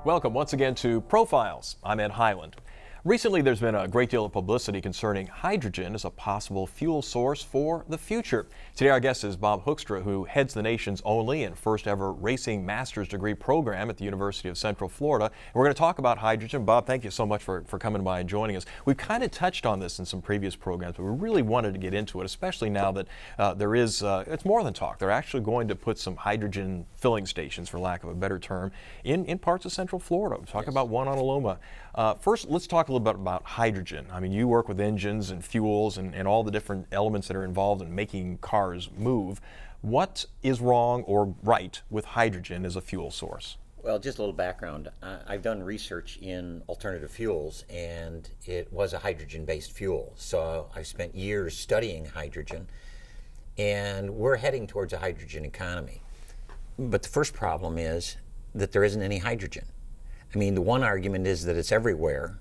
Welcome once again to Profiles. I'm Ed Highland. Recently, there's been a great deal of publicity concerning hydrogen as a possible fuel source for the future. Today, our guest is Bob Hoekstra, who heads the nation's only and first ever racing master's degree program at the University of Central Florida. And we're going to talk about hydrogen. Bob, thank you so much for coming by and joining us. We've kind of touched on this in some previous programs, but we really wanted to get into it, especially now that it's more than talk. They're actually going to put some hydrogen filling stations, for lack of a better term, in parts of Central Florida. We're talking about one on Aloma. First, let's talk a little bit about hydrogen. I mean, you work with engines and fuels and all the different elements that are involved in making cars move. What is wrong or right with hydrogen as a fuel source? Well, just a little background. I've done research in alternative fuels, and it was a hydrogen-based fuel. So I've spent years studying hydrogen, and we're heading towards a hydrogen economy. But the first problem is that there isn't any hydrogen. I mean, the one argument is that it's everywhere,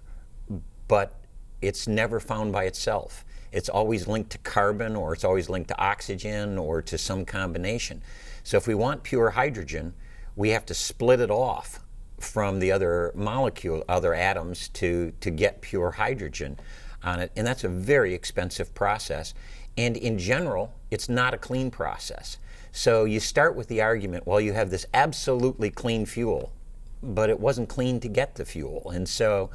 but it's never found by itself. It's always linked to carbon, or it's always linked to oxygen, or to some combination. So if we want pure hydrogen, we have to split it off from the other molecule, other atoms, to get pure hydrogen on it. And that's a very expensive process. And in general, it's not a clean process. So you start with the argument, well, you have this absolutely clean fuel, but it wasn't clean to get the fuel. And so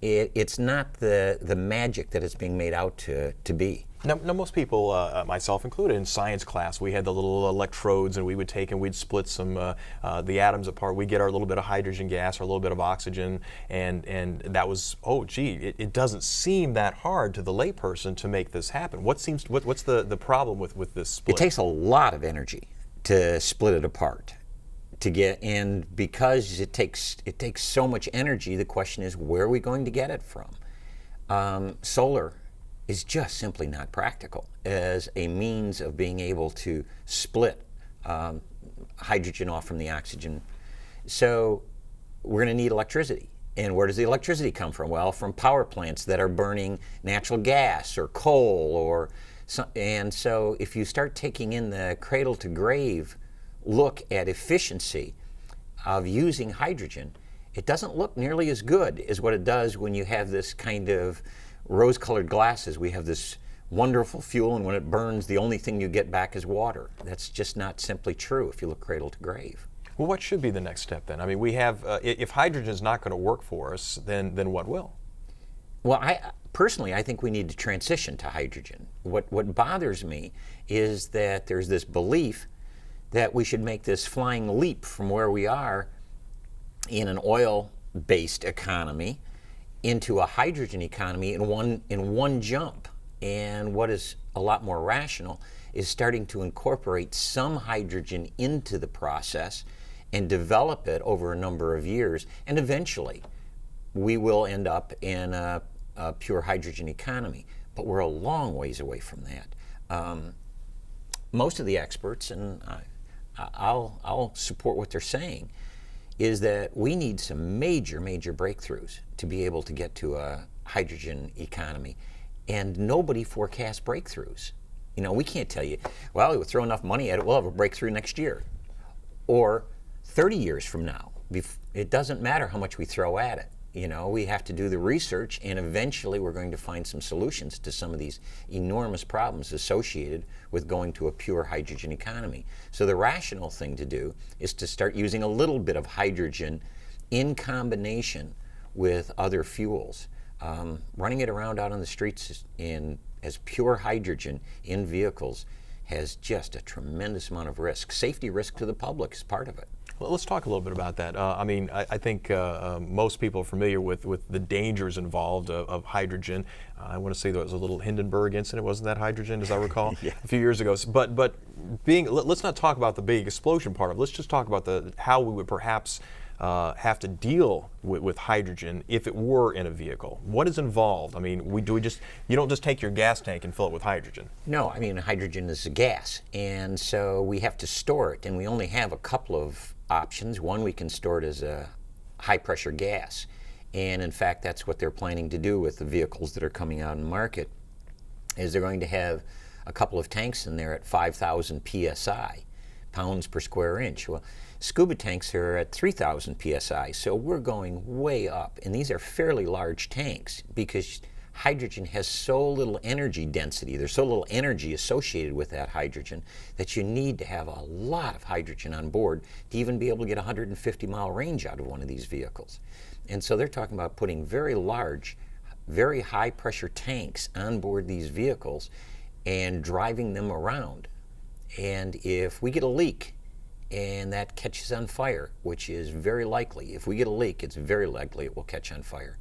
it's not the magic that it's being made out to be. Now, most people, myself included, in science class, we had the little electrodes, and we would take and we'd split some the atoms apart. We'd get our little bit of hydrogen gas or a little bit of oxygen, and that was, it doesn't seem that hard to the layperson to make this happen. What's the problem with this split? It takes a lot of energy to split it apart. And because it takes so much energy, the question is, where are we going to get it from? Solar is just simply not practical as a means of being able to split hydrogen off from the oxygen. So we're going to need electricity. And where does the electricity come from? Well, from power plants that are burning natural gas or coal, and so if you start taking in the cradle to grave look at efficiency of using hydrogen, it doesn't look nearly as good as what it does when you have this kind of rose-colored glasses. We have this wonderful fuel, and when it burns, the only thing you get back is water. That's just not simply true if you look cradle to grave. Well, what should be the next step then? I mean, we have, if hydrogen is not going to work for us, then what will? Well, personally, I think we need to transition to hydrogen. What bothers me is that there's this belief that we should make this flying leap from where we are in an oil-based economy into a hydrogen economy in one jump. And what is a lot more rational is starting to incorporate some hydrogen into the process and develop it over a number of years. And eventually, we will end up in a pure hydrogen economy. But we're a long ways away from that. Most of the experts, and I'll support what they're saying, is that we need some major breakthroughs to be able to get to a hydrogen economy. And nobody forecasts breakthroughs. You know, we can't tell you, well, we'll throw enough money at it, we'll have a breakthrough next year. Or 30 years from now. It doesn't matter how much we throw at it. You know, we have to do the research, and eventually we're going to find some solutions to some of these enormous problems associated with going to a pure hydrogen economy. So the rational thing to do is to start using a little bit of hydrogen in combination with other fuels. Running it around out on the streets as pure hydrogen in vehicles has just a tremendous amount of risk. Safety risk to the public is part of it. Well, let's talk a little bit about that. I think most people are familiar with the dangers involved of hydrogen. I want to say there was a little Hindenburg incident, wasn't that hydrogen, as I recall, Yeah. a few years ago. But let's not talk about the big explosion part of it. Let's just talk about how we would perhaps have to deal with hydrogen if it were in a vehicle. What is involved? I mean, you don't just take your gas tank and fill it with hydrogen. No, I mean, hydrogen is a gas, and so we have to store it, and we only have a couple of options. One, we can store it as a high-pressure gas, and in fact, that's what they're planning to do with the vehicles that are coming out in the market, is they're going to have a couple of tanks in there at 5,000 psi, pounds per square inch. Well, scuba tanks are at 3,000 psi, so we're going way up. And these are fairly large tanks because hydrogen has so little energy density. There's so little energy associated with that hydrogen that you need to have a lot of hydrogen on board to even be able to get a 150-mile range out of one of these vehicles. And so they're talking about putting very large, very high-pressure tanks on board these vehicles and driving them around. And if we get a leak and that catches on fire, which is very likely, if we get a leak, it's very likely it will catch on fire.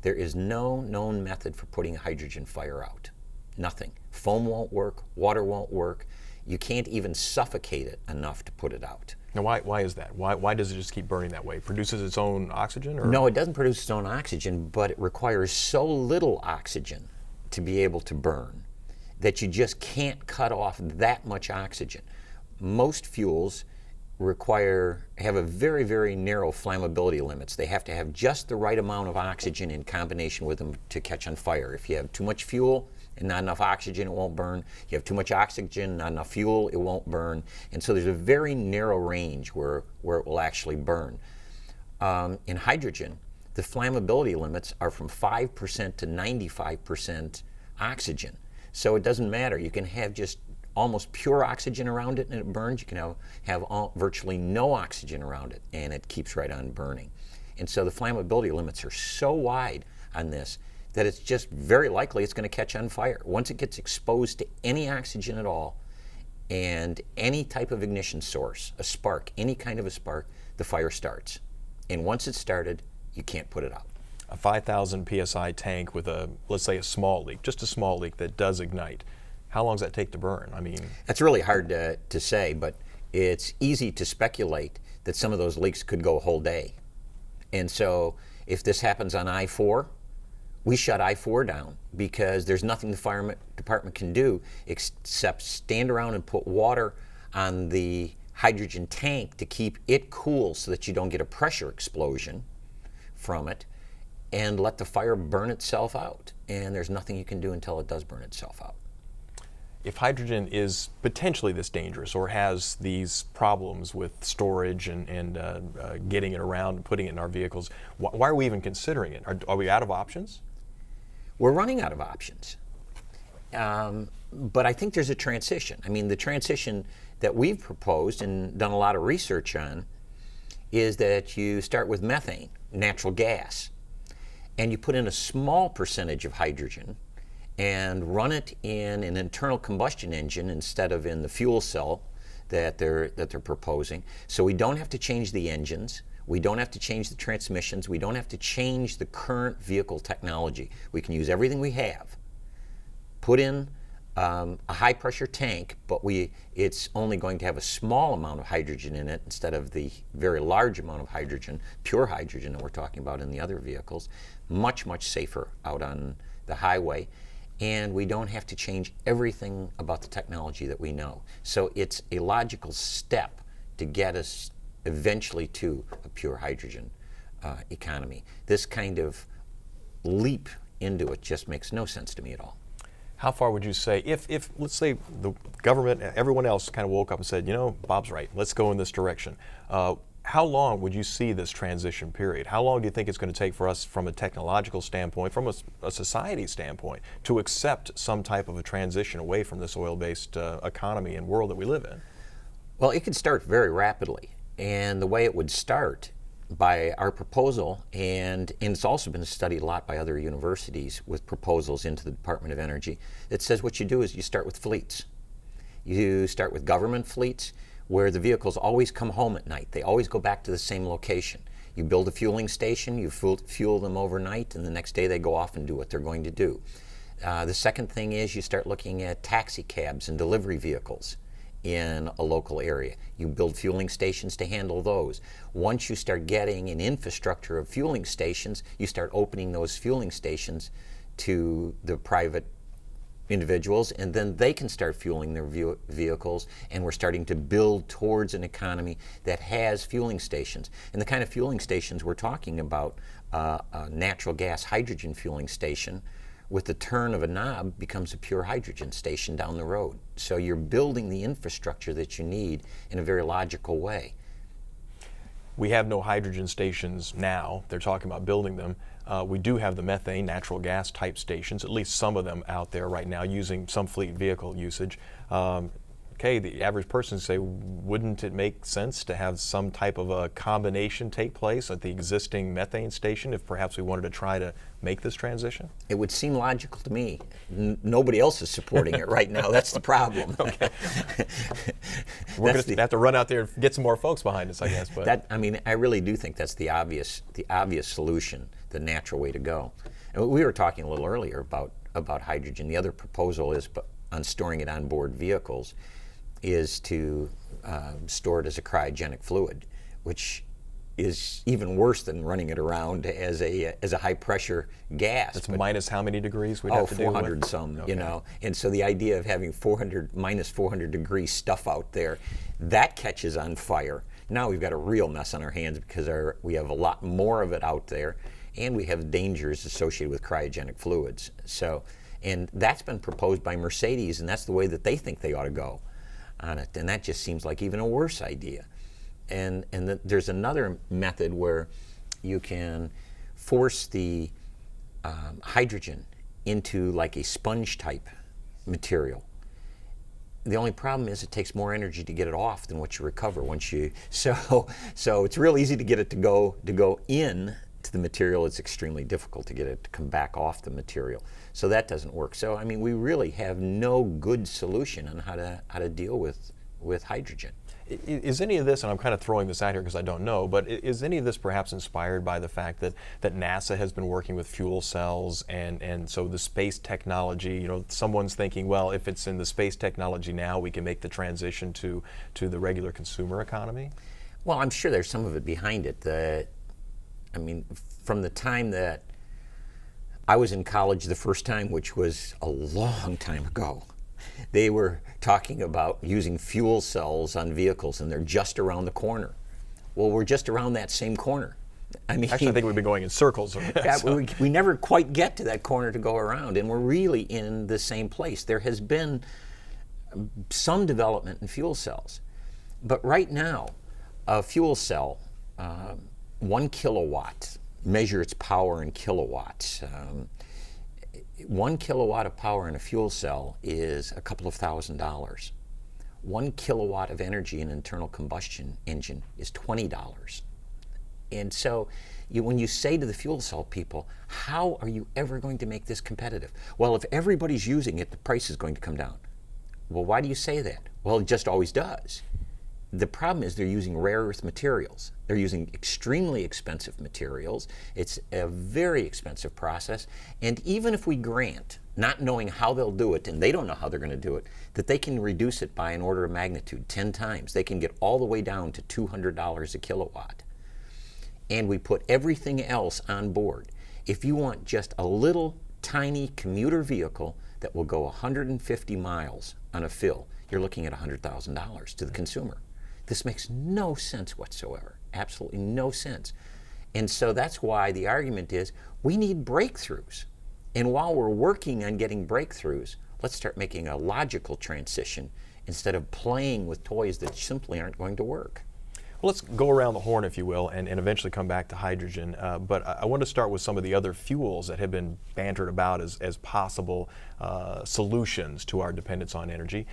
There is no known method for putting a hydrogen fire out. Nothing. Foam won't work, water won't work. You can't even suffocate it enough to put it out. Now, why is that? Why does it just keep burning that way? It produces its own oxygen? Or? No, it doesn't produce its own oxygen, but it requires so little oxygen to be able to burn that you just can't cut off that much oxygen. Most fuels have a very, very narrow flammability limits. They have to have just the right amount of oxygen in combination with them to catch on fire. If you have too much fuel and not enough oxygen, it won't burn. You have too much oxygen, not enough fuel, it won't burn. And so there's a very narrow range where it will actually burn. In hydrogen, the flammability limits are from 5% to 95% oxygen. So it doesn't matter. You can have just almost pure oxygen around it and it burns. You can have virtually no oxygen around it and it keeps right on burning. And so the flammability limits are so wide on this that it's just very likely it's going to catch on fire. Once it gets exposed to any oxygen at all and any type of ignition source, a spark, any kind of a spark, the fire starts. And once it's started, you can't put it out. A 5,000 psi tank with let's say a small leak, just a small leak that does ignite. How long does that take to burn? I mean, that's really hard to say, but it's easy to speculate that some of those leaks could go a whole day. And so if this happens on I-4, we shut I-4 down because there's nothing the fire department can do except stand around and put water on the hydrogen tank to keep it cool so that you don't get a pressure explosion from it, and let the fire burn itself out. And there's nothing you can do until it does burn itself out. If hydrogen is potentially this dangerous or has these problems with storage and getting it around and putting it in our vehicles, why are we even considering it? Are we out of options? We're running out of options. But I think there's a transition. I mean, the transition that we've proposed and done a lot of research on is that you start with methane, natural gas, and you put in a small percentage of hydrogen and run it in an internal combustion engine instead of in the fuel cell that they're proposing. So we don't have to change the engines, we don't have to change the transmissions, we don't have to change the current vehicle technology. We can use everything we have, put in a high pressure tank, but it's only going to have a small amount of hydrogen in it instead of the very large amount of hydrogen, pure hydrogen that we're talking about in the other vehicles. Much, much safer out on the highway. And we don't have to change everything about the technology that we know. So it's a logical step to get us eventually to a pure hydrogen economy. This kind of leap into it just makes no sense to me at all. How far would you say, if let's say the government, everyone else kind of woke up and said, you know, Bob's right, let's go in this direction. How long would you see this transition period? How long do you think it's going to take for us from a technological standpoint, from a society standpoint, to accept some type of a transition away from this oil-based economy and world that we live in? Well, it could start very rapidly. And the way it would start by our proposal, and it's also been studied a lot by other universities with proposals into the Department of Energy, it says what you do is you start with fleets. You start with government fleets, where the vehicles always come home at night. They always go back to the same location. You build a fueling station, you fuel them overnight, and the next day they go off and do what they're going to do. The second thing is you start looking at taxi cabs and delivery vehicles in a local area. You build fueling stations to handle those. Once you start getting an infrastructure of fueling stations, you start opening those fueling stations to the private individuals, and then they can start fueling their vehicles, and we're starting to build towards an economy that has fueling stations. And the kind of fueling stations we're talking about, a natural gas hydrogen fueling station, with the turn of a knob, becomes a pure hydrogen station down the road. So you're building the infrastructure that you need in a very logical way. We have no hydrogen stations now. They're talking about building them. We do have the methane, natural gas type stations, at least some of them out there right now using some fleet vehicle usage. Okay, the average person say, wouldn't it make sense to have some type of a combination take place at the existing methane station if perhaps we wanted to try to make this transition? It would seem logical to me. Nobody else is supporting it right now. That's the problem. Okay. We're going to have to run out there and get some more folks behind us, I guess. But I really do think that's the obvious solution, the natural way to go. And we were talking a little earlier about hydrogen. The other proposal is on storing it on board vehicles is to store it as a cryogenic fluid, which is even worse than running it around as a high pressure gas. That's minus how many degrees we'd have to 400 do some, okay. you know. And so the idea of having minus 400 degree stuff out there, that catches on fire. Now we've got a real mess on our hands because we have a lot more of it out there, and we have dangers associated with cryogenic fluids. So, and that's been proposed by Mercedes, and that's the way that they think they ought to go on it. And that just seems like even a worse idea. And there's another method where you can force the hydrogen into like a sponge type material. The only problem is it takes more energy to get it off than what you recover so it's real easy to get it to go in to the material. It's extremely difficult to get it to come back off the material. So that doesn't work. So I mean, we really have no good solution on how to deal with hydrogen. Is any of this, and I'm kind of throwing this out here because I don't know, but is any of this perhaps inspired by the fact that NASA has been working with fuel cells and so the space technology, you know, someone's thinking, well, if it's in the space technology now, we can make the transition to the regular consumer economy? Well, I'm sure there's some of it behind it. From the time that I was in college the first time, which was a long time ago, they were talking about using fuel cells on vehicles, and they're just around the corner. Well, we're just around that same corner. Actually, I think we've been going in circles. We never quite get to that corner to go around, and we're really in the same place. There has been some development in fuel cells, but right now, a fuel cell, 1 kilowatt, measure its power in kilowatts. 1 kilowatt of power in a fuel cell is a couple of $1,000s. 1 kilowatt of energy in an internal combustion engine is $20. And so when you say to the fuel cell people, how are you ever going to make this competitive? Well, if everybody's using it, the price is going to come down. Well, why do you say that? Well, it just always does. The problem is they're using rare earth materials. They're using extremely expensive materials. It's a very expensive process. And even if we grant, not knowing how they'll do it, and they don't know how they're going to do it, that they can reduce it by an order of magnitude 10 times. They can get all the way down to $200 a kilowatt. And we put everything else on board. If you want just a little tiny commuter vehicle that will go 150 miles on a fill, you're looking at $100,000 to the consumer. This makes no sense whatsoever, absolutely no sense. And so that's why the argument is we need breakthroughs. And while we're working on getting breakthroughs, let's start making a logical transition instead of playing with toys that simply aren't going to work. Well, let's go around the horn, if you will, and eventually come back to hydrogen. But I want to start with some of the other fuels that have been bantered about as possible solutions to our dependence on energy.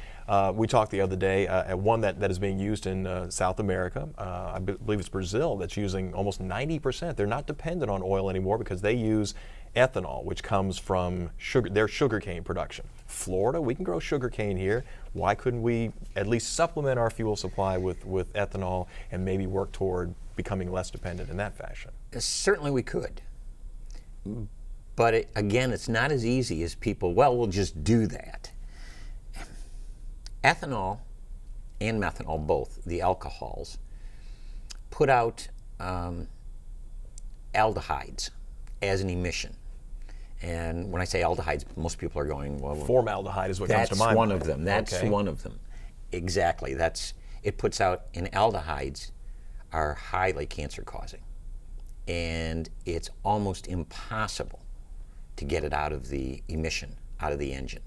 We talked the other day at one that is being used in South America. I believe it's Brazil that's using almost 90%. They're not dependent on oil anymore because they use ethanol, which comes from their sugarcane production. Florida, we can grow sugarcane here. Why couldn't we at least supplement our fuel supply with ethanol and maybe work toward becoming less dependent in that fashion? Certainly we could. But again, it's not as easy as people, well, we'll just do that. Ethanol and methanol, both, the alcohols, put out aldehydes as an emission. And when I say aldehydes, most people are going, well, formaldehyde is what comes to mind. That's one of them. That's okay. one of them. Exactly. It puts out, and aldehydes are highly cancer causing. And it's almost impossible to get it out of the emission, out of the engine.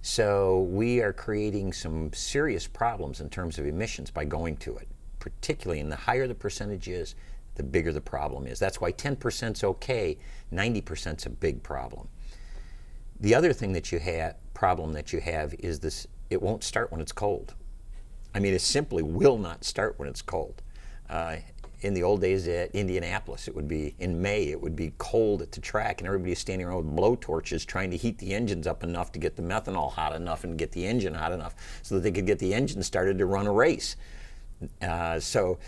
So we are creating some serious problems in terms of emissions by going to it, particularly, and the higher the percentage is, the bigger the problem is. That's why 10% is okay, 90% is a big problem. The other thing that you have, problem that you have is this, it won't start when it's cold. I mean, it simply will not start when it's cold. In the old days at Indianapolis, it would be, in May, it would be cold at the track and everybody is standing around with blowtorches trying to heat the engines up enough to get the methanol hot enough and get the engine hot enough so that they could get the engine started to run a race. So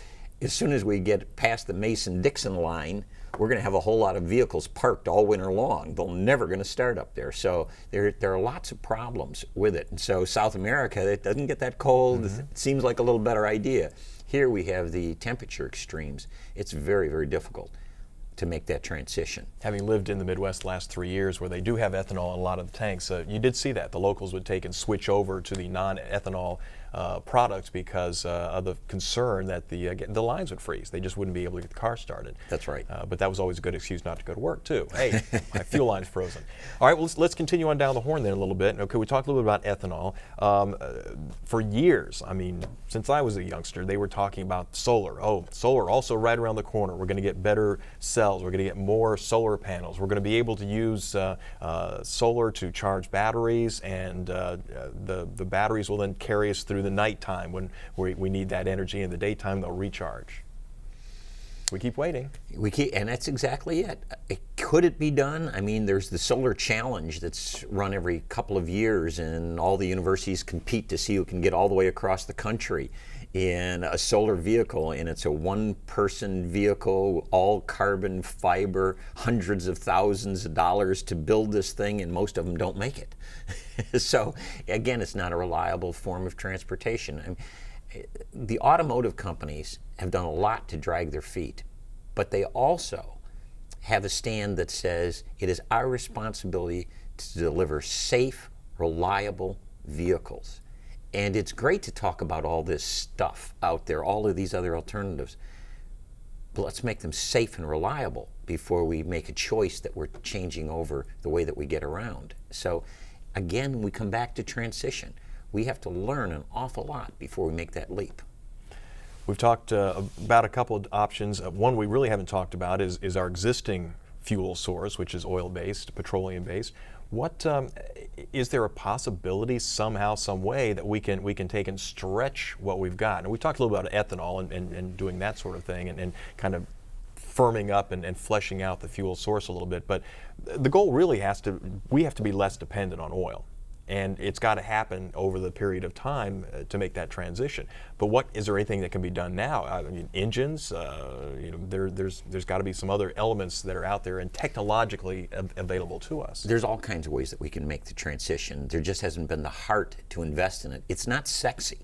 as soon as we get past the Mason-Dixon line, we're going to have a whole lot of vehicles parked all winter long. They're never going to start up there. So there are lots of problems with it. And so South America, it doesn't get that cold. It seems like a little better idea. Here we have the temperature extremes. It's very, very difficult to make that transition. Having lived in the Midwest the last 3 years where they do have ethanol in a lot of the tanks, you did see that. The locals would take and switch over to the non-ethanol products because of the concern that the lines would freeze. They just wouldn't be able to get the car started. That's right. But that was always a good excuse not to go to work too. Hey, my fuel line's frozen. All right, well, let's continue on down the horn there a little bit. Okay, we talked a little bit about ethanol. For years, I mean, since I was a youngster, they were talking about solar. Oh, solar also right around the corner. We're going to get better cells. We're going to get more solar panels. We're going to be able to use solar to charge batteries, and the batteries will then carry us through the nighttime when we need that energy. In the daytime, they'll recharge. We keep waiting. And that's exactly it. Could it be done? I mean, there's the solar challenge that's run every couple of years, and all the universities compete to see who can get all the way across the country in a solar vehicle, and it's a one-person vehicle, all carbon fiber, hundreds of thousands of dollars to build this thing, and most of them don't make it. So again, it's not a reliable form of transportation. I mean, the automotive companies have done a lot to drag their feet, but they also have a stand that says it is our responsibility to deliver safe, reliable vehicles. And it's great to talk about all this stuff out there, all of these other alternatives, but let's make them safe and reliable before we make a choice that we're changing over the way that we get around. So again, we come back to transition. We have to learn an awful lot before we make that leap. We've talked about a couple of options. One we really haven't talked about is our existing fuel source, which is oil-based, petroleum-based. What is there a possibility somehow, some way that we can take and stretch what we've got? And we talked a little about ethanol and doing that sort of thing and kind of firming up and fleshing out the fuel source a little bit. But the goal really we have to be less dependent on oil. And it's got to happen over the period of time to make that transition. But is there anything that can be done now? I mean, engines. There's got to be some other elements that are out there and technologically available to us. There's all kinds of ways that we can make the transition. There just hasn't been the heart to invest in it. It's not sexy,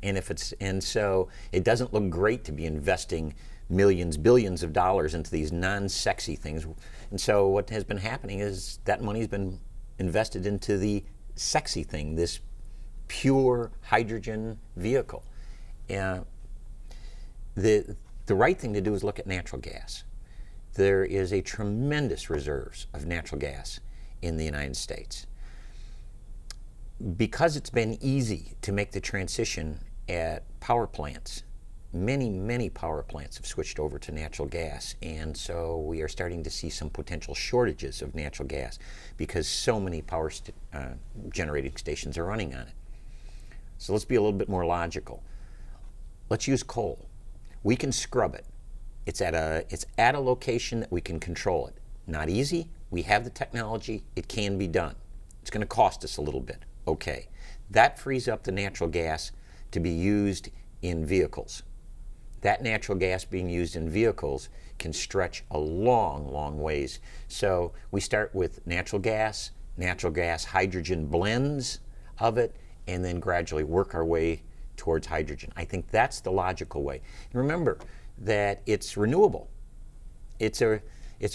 and so it doesn't look great to be investing millions, billions of dollars into these non-sexy things. And so what has been happening is that money's been invested into the sexy thing, this pure hydrogen vehicle. The right thing to do is look at natural gas. There is a tremendous reserves of natural gas in the United States. Because it's been easy to make the transition at power plants, many power plants have switched over to natural gas, and so we are starting to see some potential shortages of natural gas because so many power generating stations are running on it. So let's be a little bit more logical. Let's use coal. We can scrub it. It's at a location that we can control it. Not easy. We have the technology. It can be done. It's going to cost us a little bit. Okay. That frees up the natural gas to be used in vehicles. That natural gas being used in vehicles can stretch a long ways. So we start with natural gas, hydrogen blends of it, and then gradually work our way towards hydrogen. I think that's the logical way. And remember that it's renewable. It's a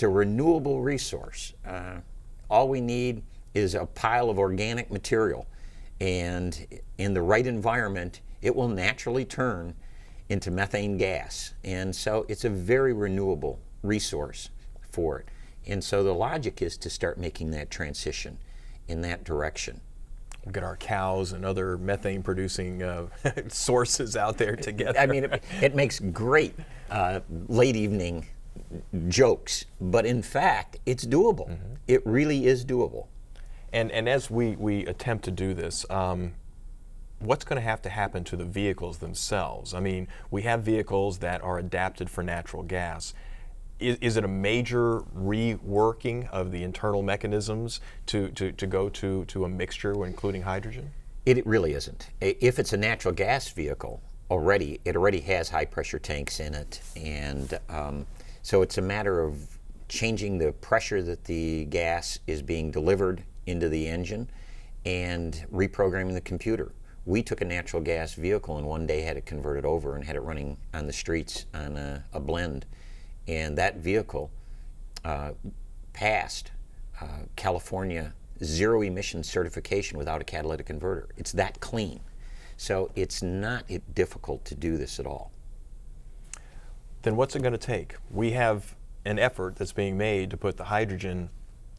renewable resource. All we need is a pile of organic material, and in the right environment, it will naturally turn into methane gas. And so it's a very renewable resource for it. And so the logic is to start making that transition in that direction. We'll get our cows and other methane-producing sources out there together. I mean, it makes great late evening jokes, but in fact, it's doable. Mm-hmm. It really is doable. And as we attempt to do this, what's going to have to happen to the vehicles themselves? I mean, we have vehicles that are adapted for natural gas. Is it a major reworking of the internal mechanisms to go to a mixture including hydrogen? It really isn't. If it's a natural gas vehicle, it already has high pressure tanks in it, and so it's a matter of changing the pressure that the gas is being delivered into the engine and reprogramming the computer. We took a natural gas vehicle and one day had it converted over and had it running on the streets on a blend. And that vehicle passed California zero emission certification without a catalytic converter. It's that clean. So it's not difficult to do this at all. Then what's it going to take? We have an effort that's being made to put the hydrogen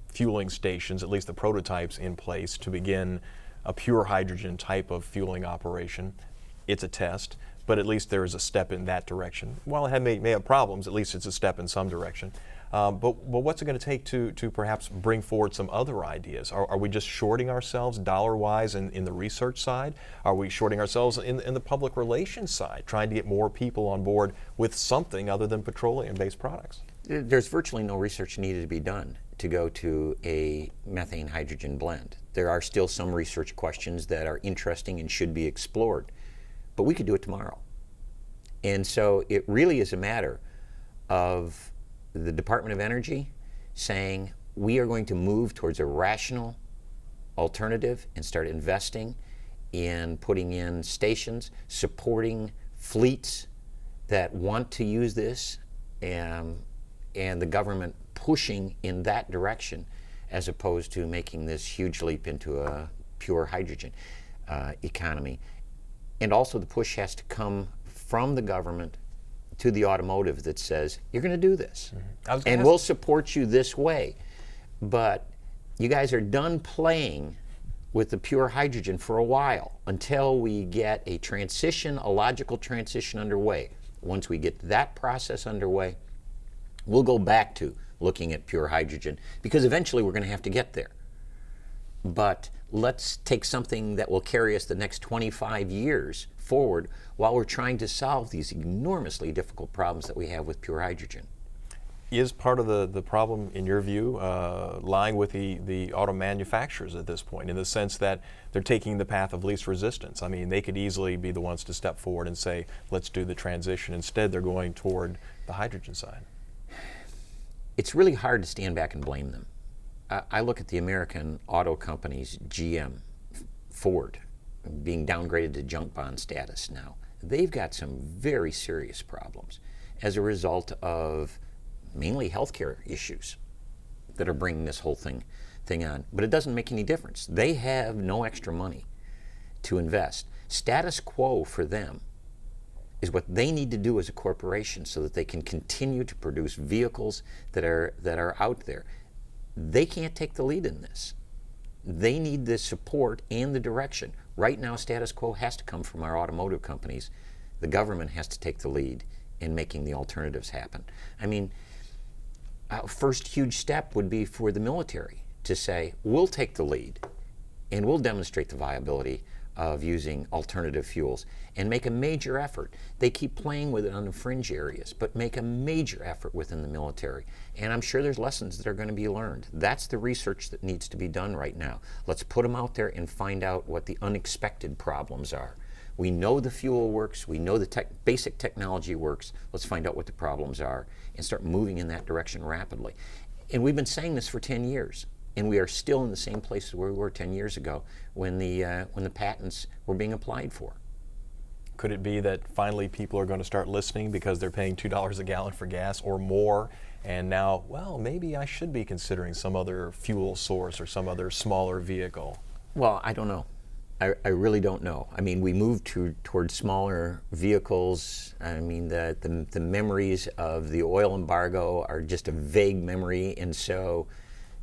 fueling stations, at least the prototypes, in place to begin a pure hydrogen type of fueling operation. It's a test, but at least there is a step in that direction. While it may have problems, at least it's a step in some direction. But what's it going to take to perhaps bring forward some other ideas? Are we just shorting ourselves dollar-wise in the research side? Are we shorting ourselves in the public relations side, trying to get more people on board with something other than petroleum-based products? There's virtually no research needed to be done to go to a methane hydrogen blend. There are still some research questions that are interesting and should be explored, but we could do it tomorrow. And so it really is a matter of the Department of Energy saying we are going to move towards a rational alternative and start investing in putting in stations, supporting fleets that want to use this, and the government pushing in that direction as opposed to making this huge leap into a pure hydrogen economy. And also the push has to come from the government to the automotive that says, you're going to do this. Mm-hmm. And we'll support you this way. But you guys are done playing with the pure hydrogen for a while until we get a logical transition underway. Once we get that process underway, we'll go back to looking at pure hydrogen, because eventually we're going to have to get there. But let's take something that will carry us the next 25 years forward while we're trying to solve these enormously difficult problems that we have with pure hydrogen. Is part of the problem, in your view, lying with the auto manufacturers at this point, in the sense that they're taking the path of least resistance? I mean, they could easily be the ones to step forward and say, let's do the transition. Instead, they're going toward the hydrogen side. It's really hard to stand back and blame them. I look at the American auto companies, GM, Ford, being downgraded to junk bond status now. They've got some very serious problems as a result of mainly healthcare issues that are bringing this whole thing on. But it doesn't make any difference. They have no extra money to invest. Status quo for them is what they need to do as a corporation so that they can continue to produce vehicles that are out there. They can't take the lead in this. They need the support and the direction. Right now, status quo has to come from our automotive companies. The government has to take the lead in making the alternatives happen. I mean, first huge step would be for the military to say, we'll take the lead and we'll demonstrate the viability of using alternative fuels and make a major effort. They keep playing with it on the fringe areas, but make a major effort within the military. And I'm sure there's lessons that are going to be learned. That's the research that needs to be done right now. Let's put them out there and find out what the unexpected problems are. We know the fuel works, we know the basic technology works. Let's find out what the problems are and start moving in that direction rapidly. And we've been saying this for 10 years. And we are still in the same place where we were 10 years ago when the patents were being applied for. Could it be that finally people are going to start listening because they're paying $2 a gallon for gas or more, and now, well, maybe I should be considering some other fuel source or some other smaller vehicle? Well, I don't know. I really don't know. I mean, we moved towards smaller vehicles. I mean, the memories of the oil embargo are just a vague memory, and so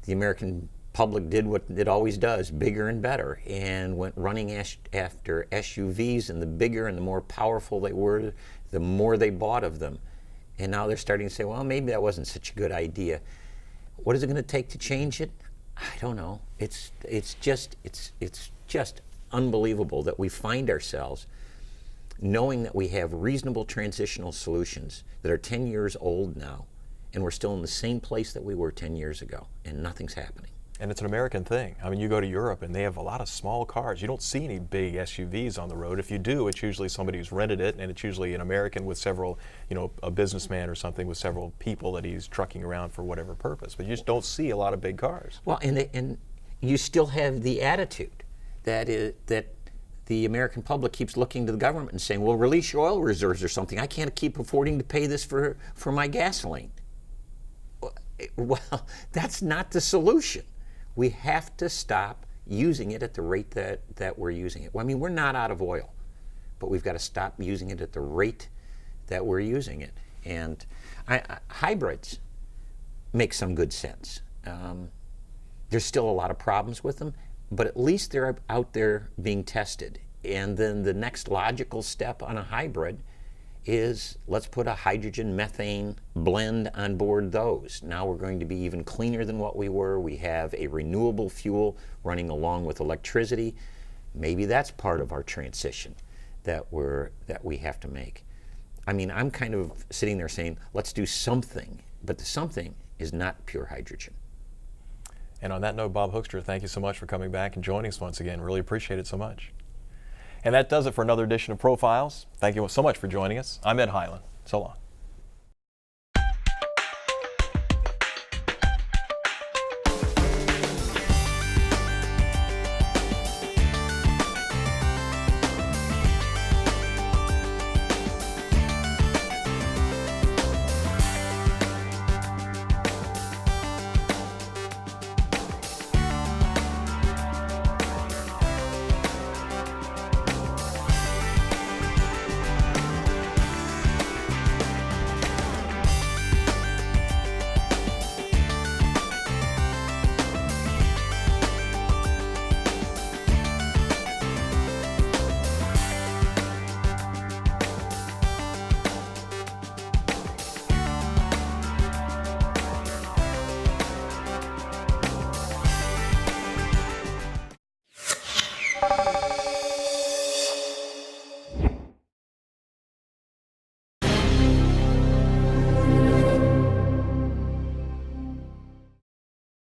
the American public did what it always does, bigger and better, and went running after SUVs, and the bigger and the more powerful they were, the more they bought of them. And now they're starting to say, well, maybe that wasn't such a good idea. What is it going to take to change it? I don't know. It's just unbelievable that we find ourselves knowing that we have reasonable transitional solutions that are 10 years old now, and we're still in the same place that we were 10 years ago, and nothing's happening. And it's an American thing. I mean, you go to Europe and they have a lot of small cars. You don't see any big SUVs on the road. If you do, it's usually somebody who's rented it, and it's usually an American with several, a businessman or something with several people that he's trucking around for whatever purpose. But you just don't see a lot of big cars. Well, and you still have the attitude that the American public keeps looking to the government and saying, well, release your oil reserves or something. I can't keep affording to pay this for my gasoline. Well, that's not the solution. We have to stop using it at the rate that we're using it. Well, I mean, we're not out of oil, but we've got to stop using it at the rate that we're using it. And hybrids make some good sense. There's still a lot of problems with them, but at least they're out there being tested. And then the next logical step on a hybrid is let's put a hydrogen methane blend on board those. Now we're going to be even cleaner than what we were. We have a renewable fuel running along with electricity. Maybe that's part of our transition that we have to make. I mean, I'm kind of sitting there saying, let's do something, but the something is not pure hydrogen. And on that note, Bob Hoekstra, thank you so much for coming back and joining us once again. Really appreciate it so much. And that does it for another edition of Profiles. Thank you so much for joining us. I'm Ed Highland. So long.